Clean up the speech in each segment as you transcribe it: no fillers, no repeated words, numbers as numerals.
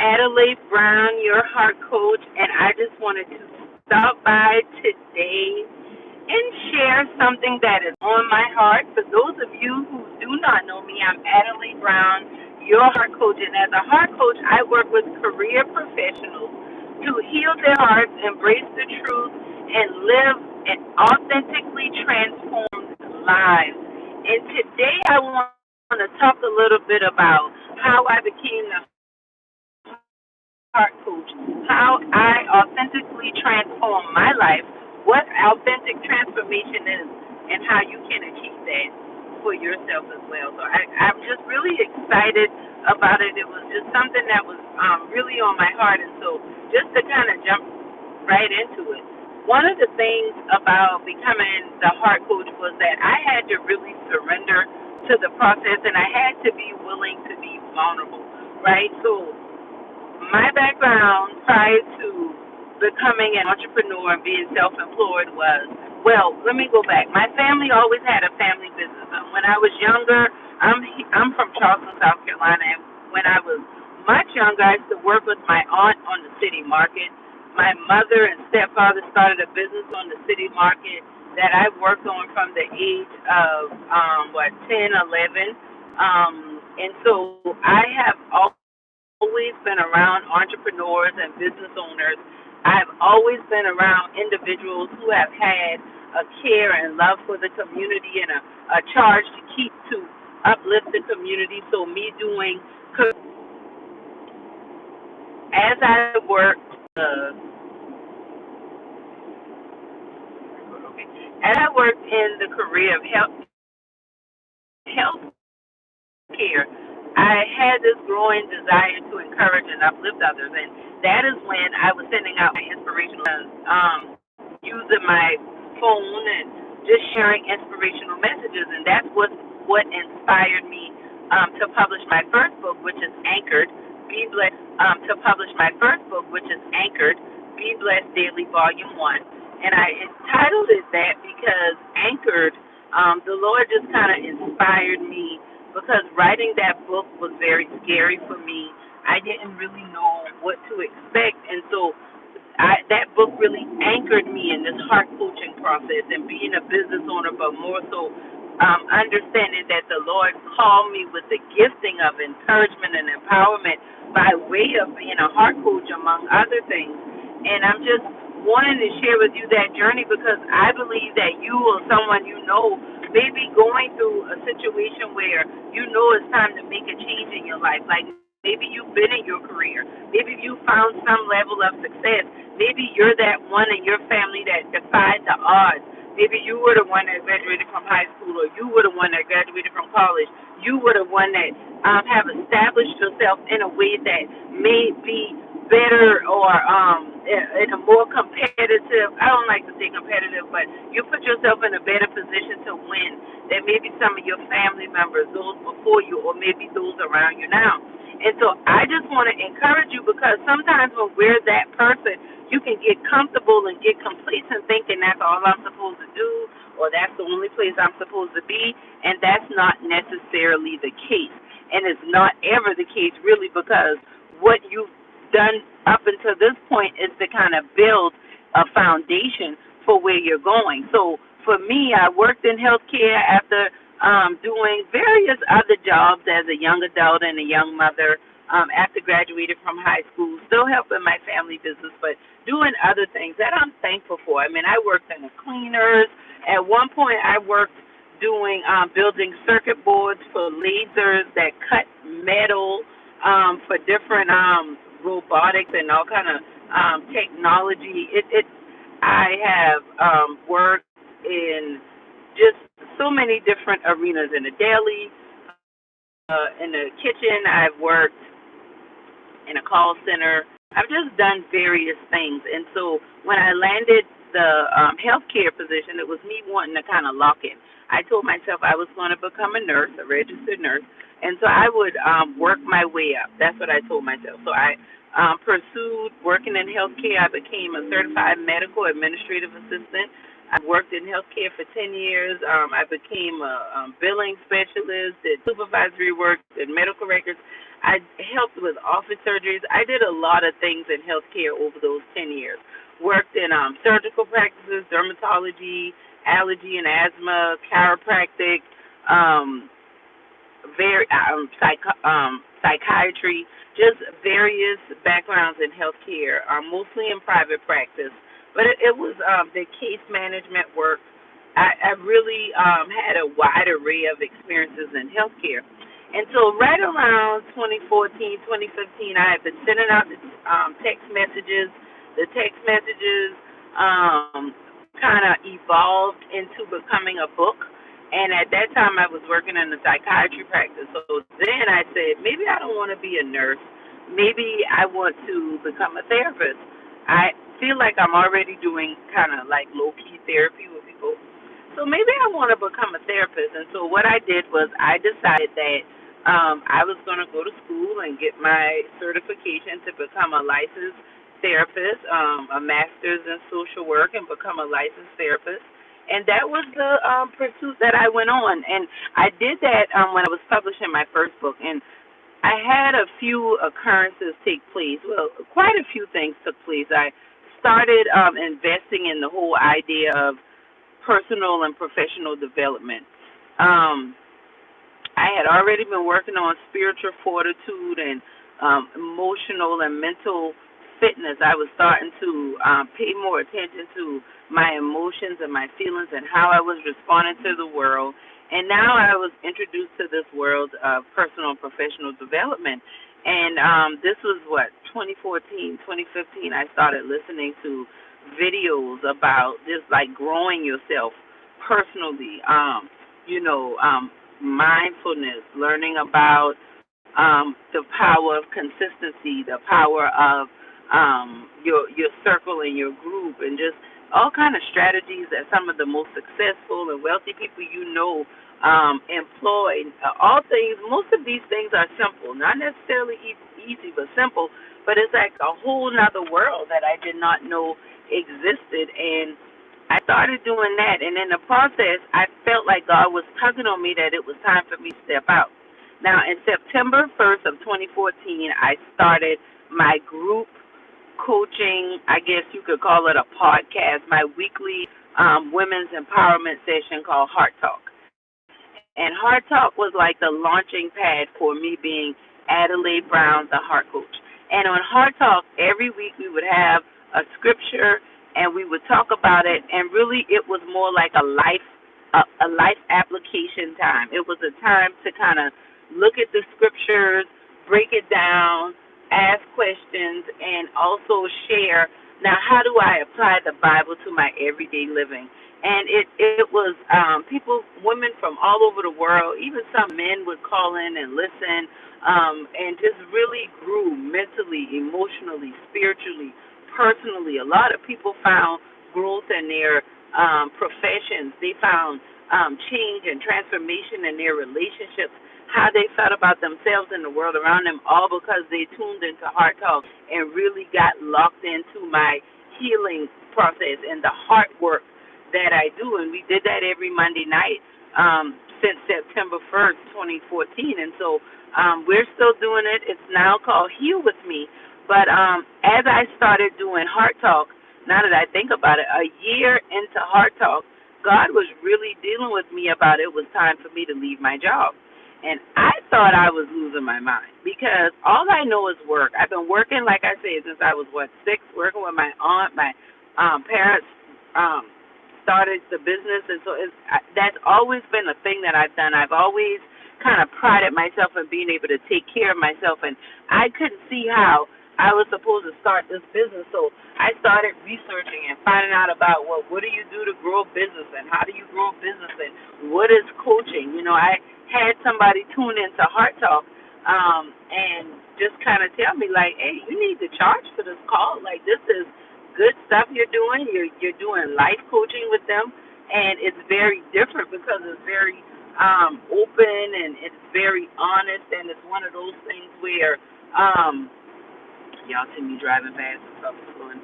Adelai Brown, your heart coach, and I just wanted to stop by today and share something that is on my heart. For those of you who do not know me, I'm Adelai Brown, your heart coach, and as a heart coach, I work with career professionals to heal their hearts, embrace the truth, and live an authentically transformed lives. And today I want to talk a little bit about how I became the heart coach, how I authentically transform my life, what authentic transformation is, and how you can achieve that for yourself as well. So I'm just really excited about it. It was just something that was really on my heart, and so just to kind of jump right into it. One of the things about becoming the heart coach was that I had to really surrender to the process, and I had to be willing to be vulnerable, right? So my background prior to becoming an entrepreneur and being self-employed was, well, let me go back. My family always had a family business. When I was younger, I'm from Charleston, South Carolina, and when I was much younger, I used to work with my aunt on the city market. My mother and stepfather started a business on the city market that I worked on from the age of 10, 11. And so I have always been around entrepreneurs and business owners. I've always been around individuals who have had a care and love for the community and a charge to keep to uplift the community. So me doing, as I worked, as I worked in the career of health care, I had this growing desire to encourage and uplift others, and that is when I was sending out my inspirational, using my phone and just sharing inspirational messages, and that's what inspired me to publish my first book, which is Anchored. Be Blessed. To publish my first book, which is Anchored. Be Blessed Daily Volume 1. And I entitled it that because Anchored, the Lord just kind of inspired me because writing that book was very scary for me. I didn't really know what to expect, and so that book really anchored me in this heart coaching process and being a business owner, but more so understanding that the Lord called me with the gifting of encouragement and empowerment by way of being a heart coach, among other things. And I'm just wanting to share with you that journey because I believe that you or someone you know may be going through a situation where you know it's time to make a change in your life. Like maybe you've been in your career. Maybe you found some level of success. Maybe you're that one in your family that defied the odds. Maybe you were the one that graduated from high school, or you were the one that graduated from college. You were the one that have established yourself in a way that may be better or in a more competitive, I don't like to say competitive, but you put yourself in a better position to win than maybe some of your family members, those before you, or maybe those around you now. And so I just want to encourage you because sometimes when we're that person, you can get comfortable and get complacent thinking that's all I'm supposed to do or that's the only place I'm supposed to be, and that's not necessarily the case. And it's not ever the case really because what you've done up until this point is to kind of build a foundation for where you're going. So for me, I worked in healthcare after doing various other jobs as a young adult and a young mother after graduating from high school, still helping my family business, but doing other things that I'm thankful for. I mean, I worked in the cleaners. At one point, I worked doing building circuit boards for lasers that cut metal for different robotics and all kind of technology. I have worked in just so many different arenas in the deli, in the kitchen. I've worked in a call center. I've just done various things. And so when I landed the healthcare position, it was me wanting to kind of lock in. I told myself I was going to become a nurse, a registered nurse, and so I would work my way up. That's what I told myself. So I pursued working in healthcare. I became a certified medical administrative assistant. I worked in healthcare for 10 years. I became a billing specialist, did supervisory work, did medical records. I helped with office surgeries. I did a lot of things in healthcare over those 10 years. Worked in surgical practices, dermatology, allergy and asthma, chiropractic, um, psychiatry, just various backgrounds in healthcare, mostly in private practice. But it was the case management work. I really had a wide array of experiences in healthcare. And so right around 2014, 2015, I had been sending out the text messages. The text messages kind of evolved into becoming a book. And at that time, I was working in the psychiatry practice. So then I said, maybe I don't want to be a nurse. Maybe I want to become a therapist. I feel like I'm already doing kind of like low key therapy with people. So maybe I want to become a therapist. And so what I did was I decided that I was going to go to school and get my certification to become a licensed therapist, a master's in social work, and become a licensed therapist. And that was the pursuit that I went on. And I did that when I was publishing my first book. And I had a few occurrences take place. Well, quite a few things took place. I started investing in the whole idea of personal and professional development. Um, I had already been working on spiritual fortitude and emotional and mental fitness. I was starting to pay more attention to my emotions and my feelings and how I was responding to the world. And now I was introduced to this world of personal and professional development. And this was what, 2014, 2015, I started listening to videos about just like growing yourself personally. Mindfulness, learning about the power of consistency, the power of your circle and your group, and just all kind of strategies that some of the most successful and wealthy people employ. All things, most of these things are simple, not necessarily easy, but simple. But it's like a whole nother world that I did not know existed, and I started doing that, and in the process, I felt like God was tugging on me that it was time for me to step out. Now, in September 1st of 2014, I started my group coaching, I guess you could call it a podcast, my weekly women's empowerment session called Heart Talk. And Heart Talk was like the launching pad for me being Adelai Brown, the heart coach. And on Heart Talk, every week we would have a scripture and we would talk about it. And really, it was more like a life application time. It was a time to kind of look at the scriptures, break it down, ask questions, and also share. Now, how do I apply the Bible to my everyday living? And it was people, women from all over the world, even some men would call in and listen, and just really grew mentally, emotionally, spiritually, personally. A lot of people found growth in their professions. They found change and transformation in their relationships, how they felt about themselves and the world around them, all because they tuned into Heart Talk and really got locked into my healing process and the heart work that I do. And we did that every Monday night since September 1st, 2014. And so we're still doing it. It's now called Heal With Me. But as I started doing Heart Talk, now that I think about it, a year into Heart Talk, God was really dealing with me about it was time for me to leave my job. And I thought I was losing my mind because all I know is work. I've been working, like I said, since I was, 6, working with my aunt. My parents started the business, and so that's always been a thing that I've done. I've always kind of prided myself in being able to take care of myself, and I couldn't see how I was supposed to start this business. So I started researching and finding out about, well, what do you do to grow a business, and how do you grow a business, and what is coaching? I had somebody tune into Heart Talk and just kind of tell me, like, hey, you need to charge for this call. Like, this is good stuff you're doing. You're doing life coaching with them, and it's very different because it's very open and it's very honest, and it's one of those things where y'all see me driving fast, so I was slowing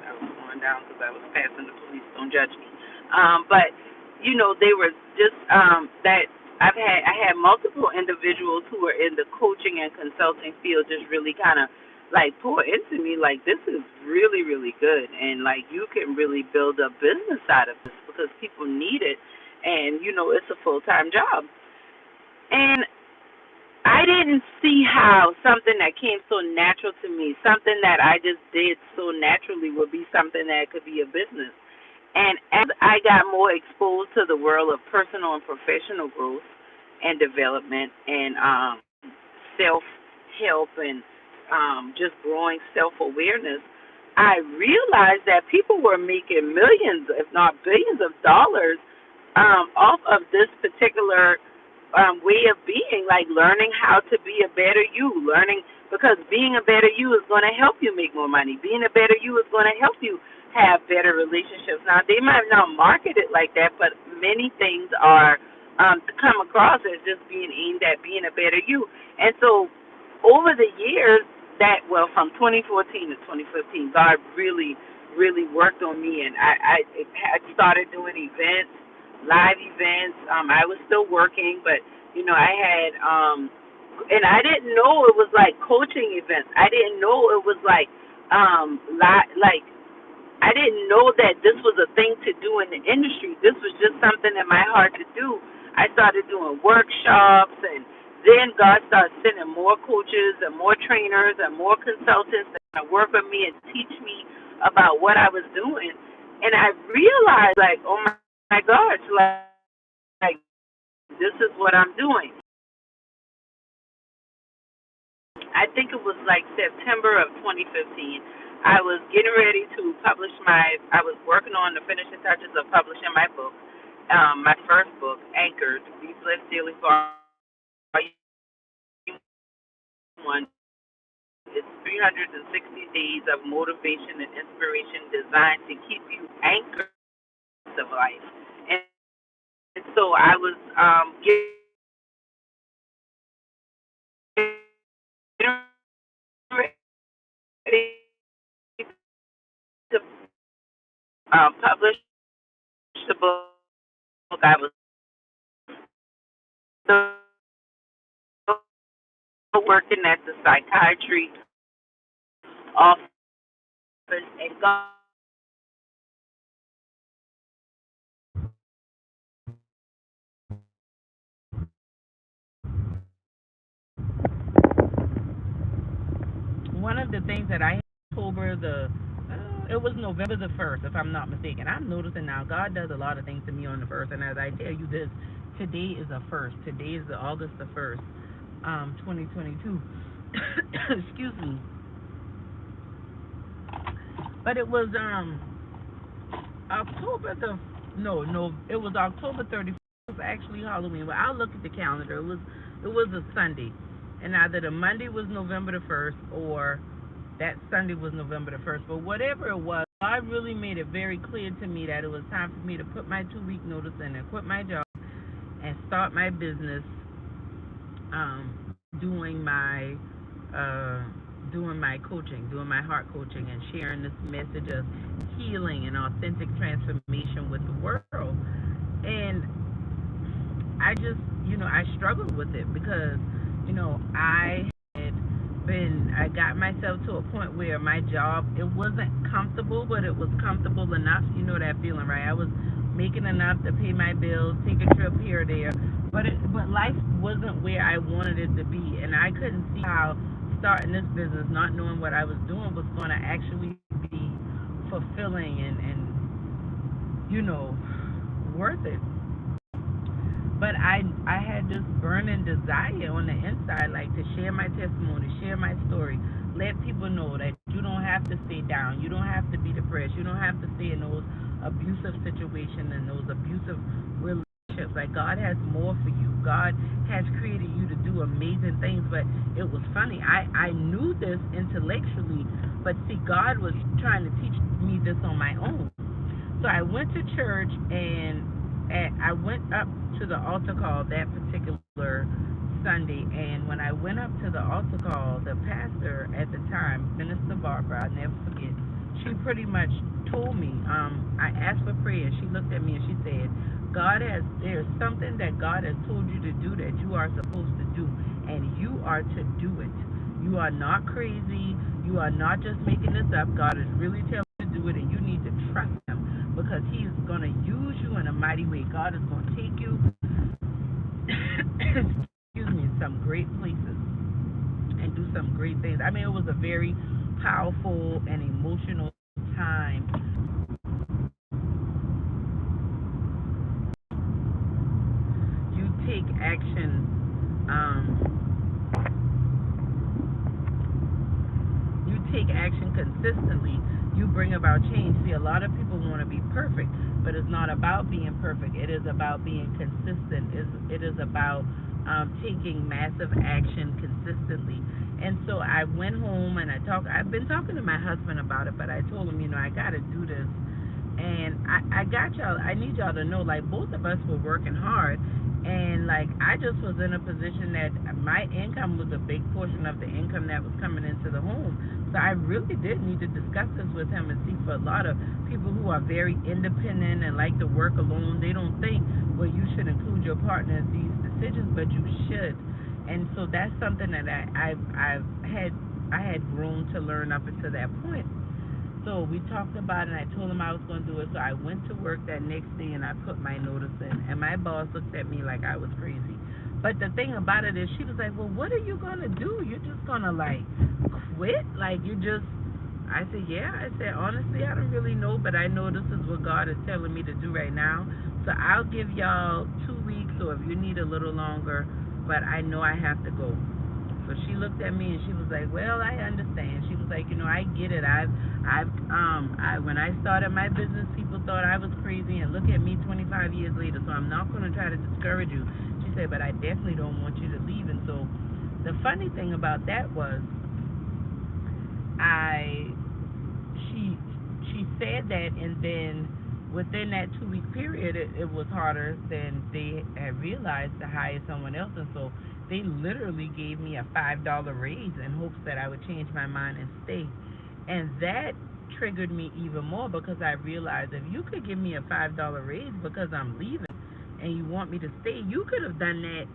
down because I was passing the police. Don't judge me. But they were just that I had multiple individuals who were in the coaching and consulting field just really kind of like pour into me like this is really really good, and like you can really build a business out of this because people need it, and it's a full-time job. And I didn't see how something that came so natural to me, something that I just did so naturally, would be something that could be a business. And as I got more exposed to the world of personal and professional growth and development and self help and just growing self awareness, I realized that people were making millions, if not billions, of dollars off of this particular way of being, like learning how to be a better you, learning because being a better you is going to help you make more money. Being a better you is going to help you have better relationships. Now, they might not market it like that, but many things are come across as just being aimed at being a better you. And so, over the years, from 2014 to 2015, God really, really worked on me, and I started doing events, live events. I was still working, but I had and I didn't know it was like coaching events. I didn't know it was like like I didn't know that this was a thing to do in the industry. This was just something in my heart to do. I started doing workshops, and then God started sending more coaches and more trainers and more consultants that work with me and teach me about what I was doing. And I realized, like, oh my gosh, like this is what I'm doing. I think it was like September of 2015. I was getting ready to publish I was working on the finishing touches of publishing my book, my first book, Anchored, Be Blessed Daily Volume 1. It's 360 days of motivation and inspiration designed to keep you anchored to life. And so I was getting ready to publish the book. I was still working at the psychiatry office, and God, one of the things that I had October it was November the 1st, if I'm not mistaken. I'm noticing now God does a lot of things to me on the 1st, and as I tell you this, today is the 1st. Today is the August the 1st, 2022. Excuse me. But it was October the no, it was October 31st. It was actually Halloween. But I'll look at the calendar. It was a Sunday, and either the Monday was November the 1st or that Sunday was November the 1st. But whatever it was, God really made it very clear to me that it was time for me to put my 2 week notice in and quit my job and start my business, doing my uh, doing my coaching, doing my heart coaching, and sharing this message of healing and authentic transformation with the world. And I struggled with it because, I got myself to a point where my job, it wasn't comfortable, but it was comfortable enough. You know that feeling, right? I was making enough to pay my bills, take a trip here or there, but life wasn't where I wanted it to be, and I couldn't see how starting this business, not knowing what I was doing, was going to actually be fulfilling and worth it. But I had this burning desire on the inside, like to share my testimony, share my story, let people know that you don't have to stay down, you don't have to be depressed, you don't have to stay in those abusive situations and those abusive relationships. Like, God has more for you. God has created you to do amazing things. But it was funny. I knew this intellectually, but see, God was trying to teach me this on my own. So I went to church, and I went up to the altar call that particular Sunday. And when I went up to the altar call, the pastor at the time, Minister Barbara, I'll never forget, she pretty much told me, I asked for prayer. She looked at me and she said, there's something that God has told you to do that you are supposed to do, and you are to do it. You are not crazy. You are not just making this up. God is really telling you to do it, and you need to trust Him because He is going to use you in a mighty way. God is going to take you, excuse me, some great places and do some great things. I mean, it was a very powerful and emotional time. You take action. You take action consistently. You bring about change. See, a lot of people want to be perfect, but it's not about being perfect. It is about being consistent. It is about taking massive action consistently. And so I went home and I've been talking to my husband about it, but I told him, I got to do this. And I got y'all, I need y'all to know, like, both of us were working hard. And, like, I just was in a position that my income was a big portion of the income that was coming into the home. So I really did need to discuss this with him and see, for a lot of people who are very independent and like to work alone, they don't think, well, you should include your partner in these decisions, but you should. And so that's something that I had grown to learn up until that point. So we talked about it, and I told him I was going to do it. So I went to work that next day, and I put my notice in. And my boss looked at me like I was crazy. But the thing about it is, she was like, well, what are you going to do? You're just going to, like, quit? Like, you just... I said, yeah. I said, honestly, I don't really know, but I know this is what God is telling me to do right now. So I'll give y'all 2 weeks, or if you need a little longer, but I know I have to go. So she looked at me and she was like, well, I understand. She was like, I get it. When I started my business, people thought I was crazy, and look at me 25 years later. So I'm not going to try to discourage you. She said, but I definitely don't want you to leave. And so the funny thing about that was, she said that, and then within that 2 week period, it was harder than they had realized to hire someone else. And so they literally gave me a $5 raise in hopes that I would change my mind and stay. And that triggered me even more, because I realized, if you could give me a $5 raise because I'm leaving and you want me to stay, you could have done that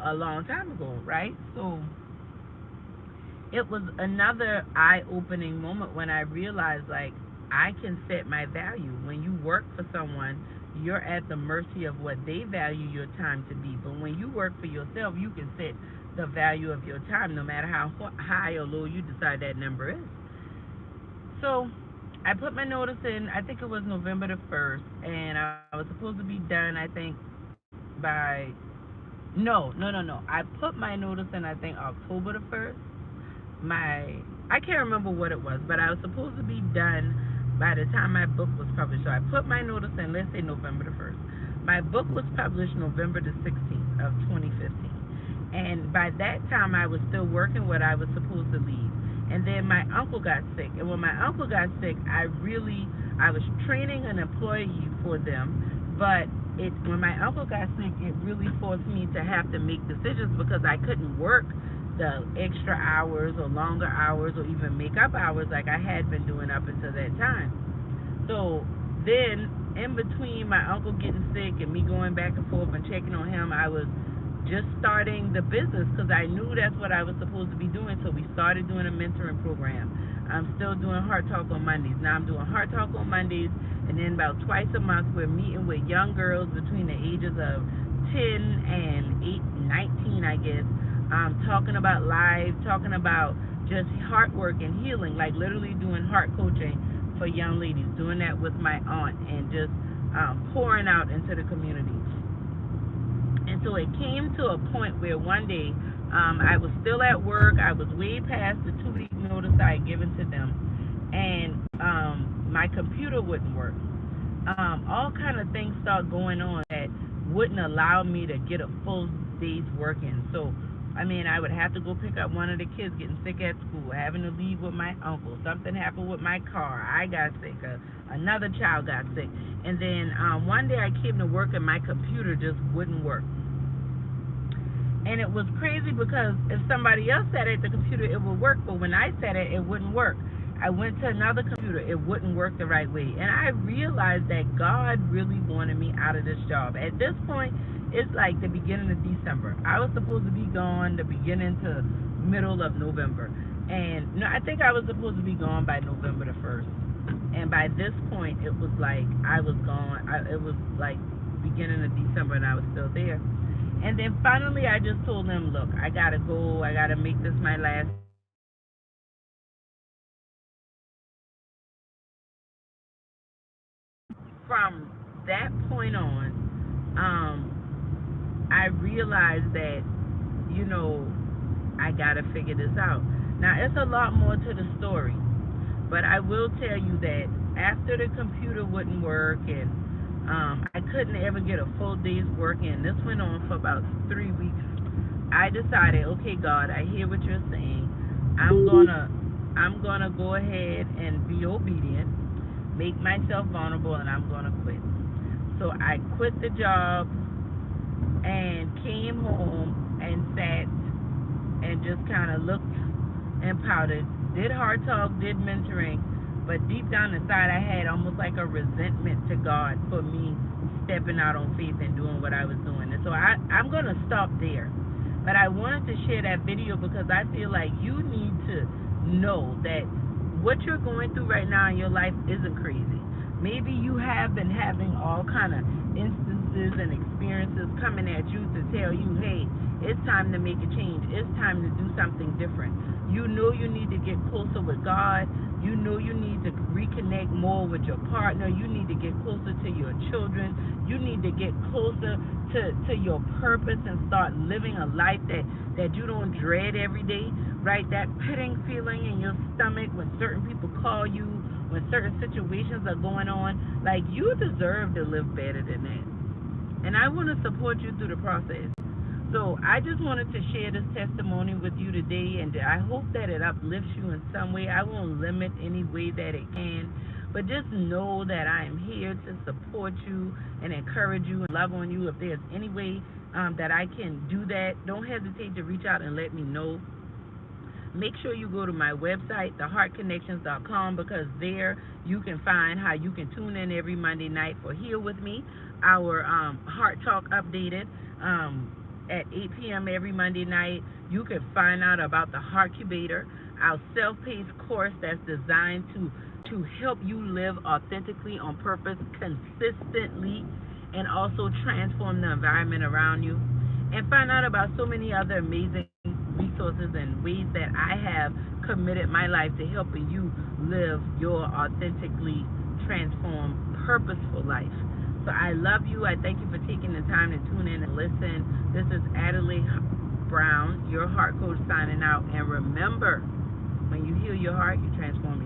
a long time ago, right? So it was another eye-opening moment when I realized, like, I can set my value. When you work for someone, you're at the mercy of what they value your time to be. But when you work for yourself, you can set the value of your time, no matter how high or low you decide that number is. So I put my notice in, I think it was November the 1st, and I was supposed to be done, I think, by... No. I put my notice in, I think, October the 1st. I can't remember what it was, but I was supposed to be done by the time my book was published. So I put my notice in, let's say November the 1st. My book was published November the 16th of 2015. And by that time, I was still working what I was supposed to leave. And then my uncle got sick. And when my uncle got sick, I was training an employee for them, but when my uncle got sick, it really forced me to have to make decisions, because I couldn't work the extra hours or longer hours or even make up hours like I had been doing up until that time. So then, in between my uncle getting sick and me going back and forth and checking on him, I was just starting the business, because I knew that's what I was supposed to be doing. So we started doing a mentoring program. I'm still doing Heart Talk on Mondays. Now I'm doing Heart Talk on Mondays, and then about twice a month we're meeting with young girls between the ages of 10 and 19, I guess, talking about life, talking about just heart work and healing, like literally doing heart coaching for young ladies, doing that with my aunt, and just pouring out into the community. And so it came to a point where one day I was still at work. I was way past the 2 week notice I had given to them, and my computer wouldn't work. All kind of things started going on that wouldn't allow me to get a full day's work in. So, I mean, I would have to go pick up one of the kids getting sick at school, having to leave with my uncle. Something happened with my car. I got sick. Another child got sick. And then one day I came to work and my computer just wouldn't work. And it was crazy, because if somebody else sat at the computer, it would work. But when I sat at it, it wouldn't work. I went to another computer. It wouldn't work the right way. And I realized that God really wanted me out of this job. At this point, it's like the beginning of December. I was supposed to be gone the beginning to middle of November. And no, I think I was supposed to be gone by November the 1st. And by this point, it was like I was gone. It was like beginning of December and I was still there. And then finally, I just told them, look, I got to go. I got to make this my last from that point on, I realized that, you know, I got to figure this out. Now, it's a lot more to the story, but I will tell you that after the computer wouldn't work and I couldn't ever get a full day's work in, this went on for about 3 weeks. I decided, okay, God, I hear what you're saying. I'm gonna go ahead and be obedient, make myself vulnerable, and I'm gonna quit. So I quit the job and came home and sat and just kind of looked and pouted. Did hard talk, did mentoring, but deep down inside, I had almost like a resentment to God for me stepping out on faith and doing what I was doing. And so I'm going to stop there. But I wanted to share that video because I feel like you need to know that what you're going through right now in your life isn't crazy. Maybe you have been having all kind of instances and experiences coming at you to tell you, hey, it's time to make a change. It's time to do something different. You know you need to get closer with God. You know you need to reconnect more with your partner. You need to get closer to your children. You need to get closer to your purpose and start living a life that you don't dread every day, right? That pitting feeling in your stomach when certain people call you, when certain situations are going on. Like, you deserve to live better than that. And I want to support you through the process. So I just wanted to share this testimony with you today, and I hope that it uplifts you in some way. I won't limit any way that it can, but just know that I am here to support you and encourage you and love on you. If there's any way that I can do that, don't hesitate to reach out and let me know. Make sure you go to my website, theheartconnections.com, because there you can find how you can tune in every Monday night for Heal With Me, our Heart Talk updated at 8 p.m. every Monday night. You can find out about the Heartcubator, our self-paced course that's designed to help you live authentically on purpose consistently and also transform the environment around you. And find out about so many other amazing resources and ways that I have committed my life to helping you live your authentically transformed, purposeful life. So I love you. I thank you for taking the time to tune in and listen. This is Adelai Brown, your heart coach, signing out. And remember, when you heal your heart, you transform